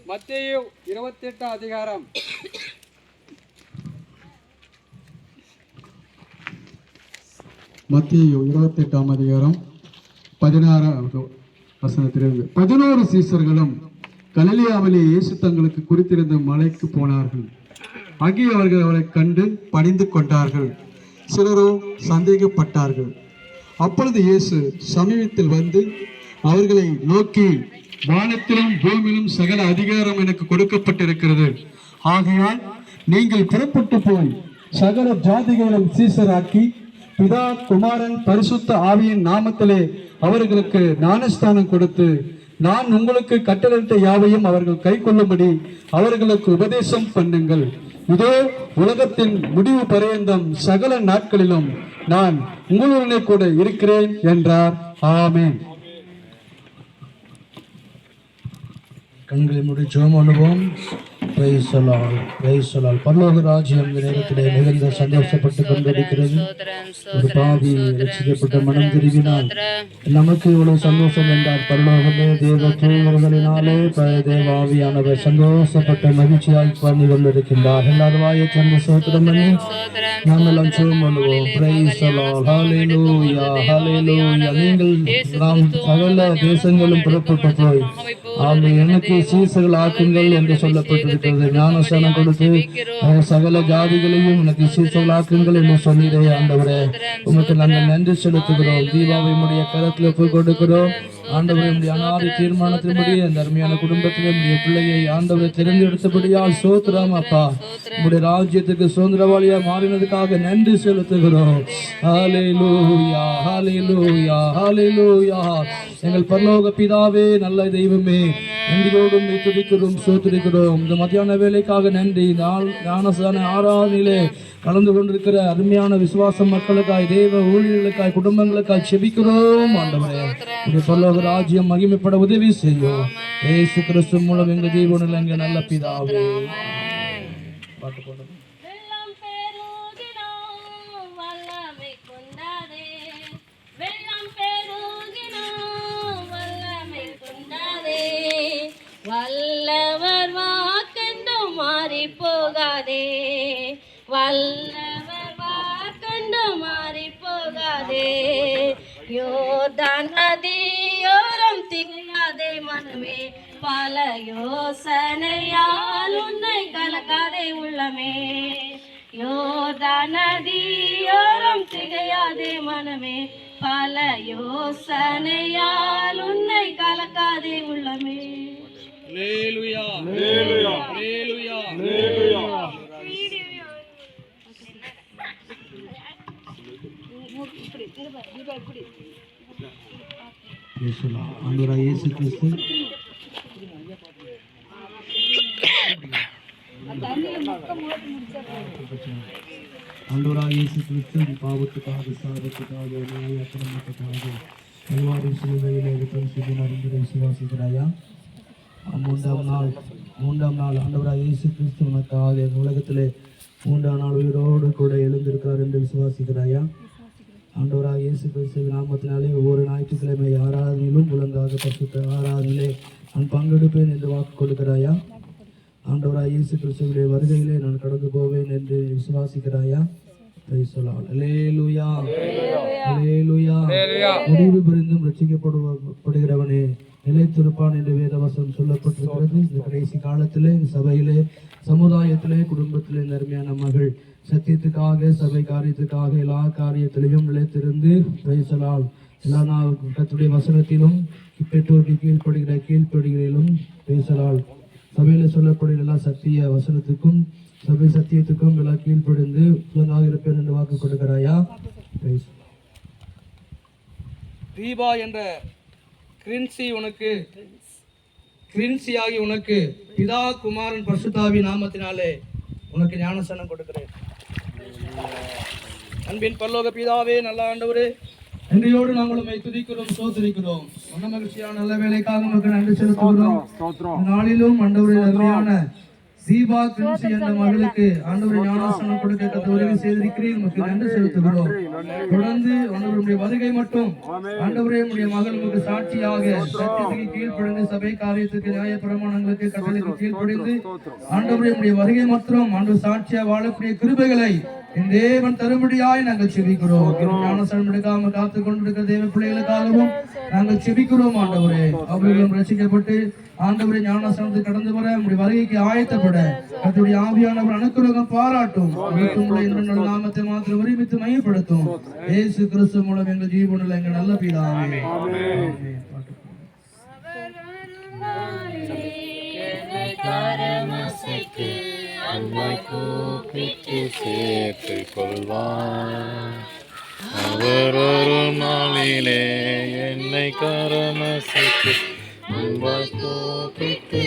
மத்தேயு 28 அதிகாரம் 16வது வசனத்திலிருந்து 11 சீசர்களும் கலிலேயாவிலே இயேசு தங்களுக்கு குறித்திருந்த மலைக்கு போனார்கள். அங்கே அவர்கள் அவரை கண்டு பணிந்து கொண்டார்கள். சிலரோ சந்தேகப்பட்டார்கள். அப்பொழுது இயேசு சமீபத்தில் வந்து அவர்களை நோக்கி, வானத்திலும் பூமியிலும் சகல அதிகாரம் எனக்கு கொடுக்கப்பட்டிருக்கிறது. ஆகையால் நீங்கள் புறப்பட்டு போய் சகல ஜாதிகளும் சீசராக்கி பிதா குமாரன் பரிசுத்த ஆவியின் நாமத்திலே அவர்களுக்கு ஞானஸ்தானம் கொடுத்து, நான் உங்களுக்கு கட்டளையிட்ட யாவையும் அவர்கள் கை கொள்ளும்படி அவர்களுக்கு உபதேசம் பண்ணுங்கள். இதோ உலகத்தின் முடிவு பரியந்தம் சகல நாட்களிலும் நான் உங்களுடனே கூட இருக்கிறேன் என்றார். ஆமென். கண்களை மூடி ஜெபம் பண்ணுவோம். Praise the Lord, praise the Lord. பரலோக ராஜ்யம் இந்த நேரத்திலே மிகுந்த சந்தோஷப்பட்டு கொண்டிருக்கிறது. ஒரு பாவி ரட்சிக்கப்பட்ட மனம் திரும்பினால் நமக்கு இவ்வளவு சந்தோஷம் என்றார். பரலோகமே தேவ தூதர்களினாலே தேவாவியானவர் சந்தோஷப்பட்ட மகிழ்ச்சியாய் பண்ணி கொண்டிருக்கின்றார். எல்லாரும் வாயை திறந்து ஸ்தோத்திரம் பண்ணி நாம் எல்லாம் ஜெபம் பண்ணுவோம். பிரைஸ் தி லார்ட், ஹல்லேலூயா, ஹல்லேலூயா. நீங்கள் நாம் சகல தேசங்களும் புறப்பட்டு போய் எனக்கு சீசர்கள் ஆக்குங்கள் என்று சொல்லப்பட்டிருக்கிறது. ஞானஸ்தானம் கொடுத்து சகல ஜாதிகளையும் எனக்கு சீசர்கள் ஆக்குங்கள் என்று சொல்லிடே ஆண்டவரே, உமக்கு நாங்கள் நன்றி செலுத்துகிறோம். தீபாவை உடைய கரத்தில் போய் கொடுக்கிறோம். ஆண்டவரை உடைய அனாதை தீர்மானத்தின்படி அந்த அருமையான குடும்பத்திலே உடைய பிள்ளையை ஆண்டவரை தேர்ந்தெடுத்தபடியால் சோத்திரம் அப்பா. உடைய ராஜ்யத்துக்கு சுதந்திரவாளியா மாறினதுக்காக நன்றி செலுத்துகிறோம். ஹல்லேலூயா, ஹல்லேலூயா, ஹல்லேலூயா. எங்கள் பரலோக பிதாவே, நல்ல தெய்வமே, நன்றியோடும் துதிக்கிறோம், சோத்திரிக்கிறோம். இந்த மத்தியான வேலைக்காக நன்றி. ஞானஸ்தான ஆராதனையிலே கலந்து கொண்டிருக்கிற அருமையான விசுவாச மக்களுக்காய், தேவ ஊழியர்களுக்காய், குடும்பங்களுக்காய் செபிக்கிறோம். ஆண்டவரே, உடைய பரலோக ராஜ்யம் மகிமைப்பட உதவி செய்யும். இயேசு கிறிஸ்து மூலம் எங்கள் ஜீவனில் எங்கள் நல்ல பிதாவே. பாட்டு போடுறோம். வல்லவர் வாக்கென்று மாறி போகாதே, வல்லவர் வாக்கென்று மாறி போகாதே. யோர்தான் நதியோரம் திகையாதே மனமே, பல யோசனையால் உன்னை கலக்காதே உள்ளமே. யோர்தான் நதியோரம் திகையாதே மனமே, பல யோசனையால் உன்னை கலக்காதே உள்ளமே. Hallelujah, hallelujah, hallelujah, hallelujah. ஆண்டவராகிய இயேசு கிறிஸ்து பாவத்துக்காக, சாபத்துக்காக, அக்கிரமத்துக்காக கல்வாரி சிலுவையிலே சிந்தினார் என்பதை விசுவாசிக்கிறாயா? மூன்றாம் நாள் ஆண்டவராகிய இயேசு கிறிஸ்து உனக்காக இந்த உலகத்திலே 3ஆம் நாள் உயிரோடு கூட எழுந்திருக்கிறார் என்று விசுவாசிக்கிறாயா? ஆண்டவராகிய இயேசு கிறிஸ்து நாமத்தினாலே ஒவ்வொரு ஞாயிற்றுக்கிழமை ஆராதனையிலும் ஒழுங்காக பரிசுத்த ஆராதனையிலே நான் பங்கெடுப்பேன் என்று வாக்கு கொடுக்கிறாயா? ஆண்டவராகிய இயேசு கிறிஸ்துவினுடைய வருகையிலே நான் கடந்து போவேன் என்று விசுவாசிக்கிறாயா? அல்லேலூயா, அல்லேலூயா. முடிவு புரிந்தும் ரட்சிக்கப்படுகிறவனே, நிலைத்திருப்பான் என்று வேதவசனம் சொல்லப்பட்டிருக்கிறது. இந்த கடைசி காலத்திலே இந்த சபையிலே, சமுதாயத்திலே, குடும்பத்திலே இந்த அருமையான மகள் சத்தியத்துக்காக, சபை காரியத்துக்காக எல்லா காரியத்திலையும் நிலைத்திருந்து பேசலாம். எல்லா கர்த்தருடைய வசனத்திலும் பெற்றோருக்கு கீழ்ப்படுகிறதிலும் பேசலாம். சபையில சொல்லப்படுகிற எல்லா சத்திய வசனத்துக்கும் சபை சத்தியத்துக்கும் எல்லாம் கீழ்ப்படிந்து சுதனாக இருப்பேன் என்று வாக்கு கொடுக்கிறாயா? தீபா என்ற கிரின்சியாகி உனக்கு பிதா குமாரன் பரிசுத்தாவி நாமத்தினாலே உனக்கு ஞானஸ்நானம் கொடுக்கிறேன். அன்பின் பரலோக பிதாவே, நல்ல ஆண்டவரே, நன்றியோடு நாங்கள் உம்மை துதிக்கிறோம், ஸ்தோத்திரிக்கிறோம். மன மகிழ்ச்சியான நல்ல வேலைக்காக நமக்கு நன்றி செலுத்துகிறோம். இந்த நாளிலும் ஆண்டவரே, அருமையான தீபா கிரின்சி என்ற மகளுக்கு ஆண்டவரே ஞானஸ்நானம் கொடுக்க கர்த்தர் உதவி செய்திருக்கிறீர். உமக்கு நன்றி செலுத்துகிறோம். தொடர்ந்து ஆண்டவருடைய வருகை மட்டும் ஆண்டவரே, உம்முடைய மகள் உமக்கு சாட்சியாக சத்தியத்துக்கு கீழ்ப்படிந்து, சபை காரியத்துக்கு, நியாய பிரமாணங்களுக்கு, கட்டளைக்கு கீழ்ப்படிந்து ஆண்டவரே, உம்முடைய வருகை மற்றும் ஆண்டவர் சாட்சியா வாழக்கூடிய கிருபைகளை என் தேவன் தரும்படியாய் நாங்கள் செபிக்கிறோம். ஞானஸ்நானம் எடுக்காம காத்து கொண்டிருக்கிற தேவ பிள்ளைகளுக்காகவும் நாங்கள் செபிக்கிறோம். ஆண்டவரே, அவர்களும் ரசிக்கப்பட்டு ஆண்டவரே ஞானஸ்நானத்துக்கு கடந்து வர உம்முடைய வருகைக்கு ஆயத்தப்பட கர்த்தருடைய ஆவியானவர் அனுக்கிரகம் பாராட்டும். இந்த நாமத்தை மாத்திரம் ஒருமித்து மையப்படுத்தும். இயேசு கிறிஸ்து மூலம் எங்கள் ஜீவனில் எங்கள் நல்ல பிதாவே. சேர்த்துக் கொள்வார். அவர் ஒரு நாளிலே என்னை கரமசைத்து கூப்பிட்டு